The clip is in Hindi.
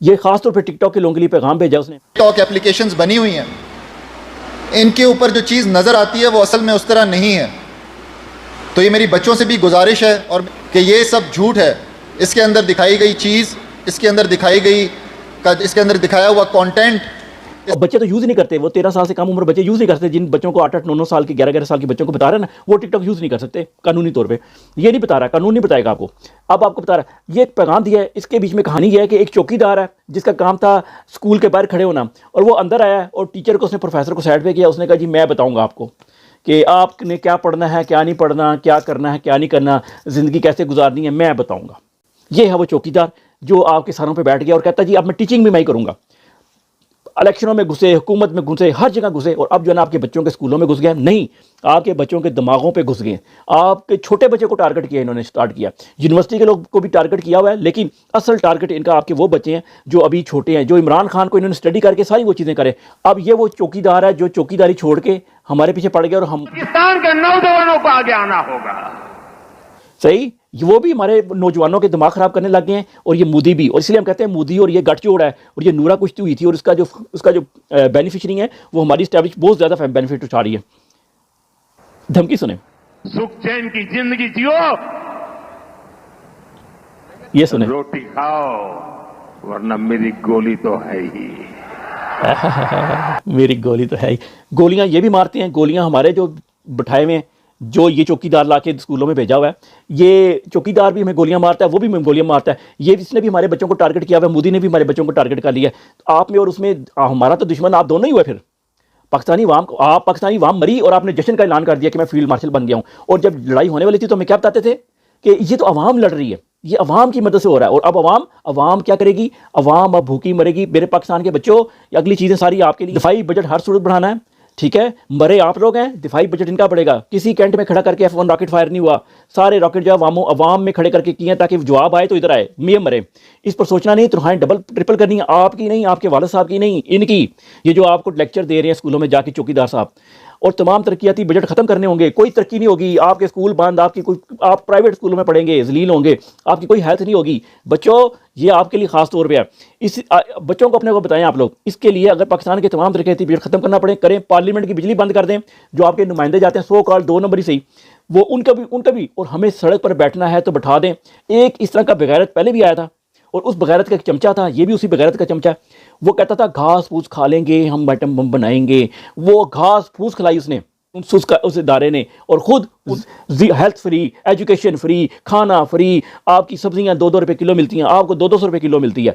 ये खासतौर पर टिकटॉक के लोगों के लिए पैगाम भेजा उसने। टिकटॉक एप्लीकेशंस बनी हुई हैं, इनके ऊपर जो चीज़ नज़र आती है वो असल में उस तरह नहीं है। तो ये मेरी बच्चों से भी गुजारिश है और कि ये सब झूठ है। इसके अंदर दिखाई गई चीज़, इसके अंदर दिखाया हुआ कंटेंट, और बच्चे तो यूज़ ही नहीं करते। वो 13 साल से कम उम्र बच्चे यूज़ नहीं करते। जिन बच्चों को 8-8, 9-9 साल के, 11-11 साल के बच्चों को बता रहे हैं ना, वो टिकटॉक यूज़ नहीं कर सकते कानूनी तौर पे। ये नहीं बता रहा, कानून नहीं बताएगा आपको। अब आपको बता रहा है, ये एक पैगाम दिया है। इसके बीच में कहानी ये है कि एक चौकीदार है जिसका काम था स्कूल के बाहर खड़े होना, और वो अंदर आया और टीचर को, उसने प्रोफेसर को साइड पे किया। उसने कहा जी मैं बताऊँगा आपको कि आपने क्या पढ़ना है, क्या नहीं पढ़ना, क्या करना है, क्या नहीं करना, ज़िंदगी कैसे गुजारनी है, मैं बताऊँगा। ये है वो चौकीदार जो आपके सरों पे बैठ गया और कहता जी अब मैं टीचिंग भी मैं ही करूँगा। इलेक्शनों में घुसे, हुकूमत में घुसे, हर जगह घुसे, और अब जो है ना आपके बच्चों के स्कूलों में घुस गए। नहीं, आपके बच्चों के दिमागों पे घुस गए। आपके छोटे बच्चे को टारगेट किया इन्होंने, स्टार्ट किया। यूनिवर्सिटी के लोग को भी टारगेट किया हुआ है, लेकिन असल टारगेट इनका आपके वो बच्चे हैं जो अभी छोटे हैं, जो इमरान खान को इन्होंने स्टडी करके सारी वो चीज़ें करें। अब ये वो चौकीदार है जो चौकीदारी छोड़ के हमारे पीछे पड़ गया, और हम पाकिस्तान के नौजवानों को आगे आना होगा। सही, वो भी हमारे नौजवानों के दिमाग ख़राब करने लग गए हैं, और ये मोदी भी। और इसलिए हम कहते हैं मोदी और ये गठजोड़ है, और ये नूरा कुश्ती हुई थी, और उसका जो बेनिफिशरी है वो हमारी स्टैब्लिश बहुत ज़्यादा बेनिफिट उठा रही है। धमकी सुने, सुख चैन की जिंदगी जियो, ये सुने, रोटी खाओ वरना मेरी गोली तो है ही। मेरी गोली तो है ही। गोलियां ये भी मारते हैं, गोलियां हमारे जो बिठाए हुए हैं, जो ये चौकीदार ला के स्कूलों में भेजा हुआ है, ये चौकीदार भी हमें गोलियां मारता है, वो भी हमें गोलियां मारता है। ये इसने भी हमारे बच्चों को टारगेट किया हुआ है, मोदी ने भी हमारे बच्चों को टारगेट कर लिया है। आप में और उसमें हमारा तो दुश्मन आप दोनों ही हुए। फिर पाकिस्तानी वाम को, आप पाकिस्तानी वाम मरी और आपने जश्न का ऐलान कर दिया कि मैं फील्ड मार्शल बन गया हूँ। और जब लड़ाई होने वाली थी तो हमें क्या बताते थे कि ये तो अवाम लड़ रही है, ये अवाम की मदद से हो रहा है। और अब अवाम क्या करेगी? अवाम अब भूखी मरेगी। मेरे पाकिस्तान के बच्चों, अगली चीज़ें सारी आपके लिए। दिफाई बजट हर सूरत बढ़ाना है, ठीक है। मरे आप लोग हैं, दिफाई बजट इनका बढ़ेगा। किसी कैंट में खड़ा करके F1 रॉकेट फायर नहीं हुआ। सारे रॉकेट जो अवाम में खड़े करके किए ताकि जवाब आए तो इधर आए, मियाँ मरे। इस पर सोचना नहीं, तनख्वाहें डबल ट्रिपल करनी है, आपकी नहीं, आपके वालिद साहब की नहीं, इनकी। ये जो आपको लेक्चर दे रहे हैं स्कूलों में जाके चौकीदार साहब, और तमाम तरक्याती बजट खत्म करने होंगे। कोई तरक्की नहीं होगी, आपके स्कूल बंद, आप प्राइवेट स्कूलों में पढ़ेंगे, जलील होंगे, आपकी कोई हेल्थ नहीं होगी। बच्चों, ये आपके लिए खास तौर पे है। बच्चों को अपने को बताएं आप लोग। इसके लिए अगर पाकिस्तान के तमाम तरक्याती बजट खत्म करना पड़े, करें। पार्लियामेंट की बिजली बंद कर दें। जो आपके नुमाइंदे जाते हैं 100 कॉल 2 नंबर ही सही, वो उनका भी। और हमें सड़क पर बैठना है तो बैठा दें। एक इस तरह का बेगैरत पहले भी आया था, और उस बगैरत का एक चमचा था, ये भी उसी बगैरत का चमचा। वो कहता था घास फूस खा लेंगे हम, एटम बम बनाएंगे। वो घास फूस खिलाई उसने, उस इदारे ने, और खुद हेल्थ फ्री, एजुकेशन फ्री, खाना फ्री। आपकी सब्जियां 2-2 रुपए किलो मिलती हैं, आपको 200-200 रुपए किलो मिलती है।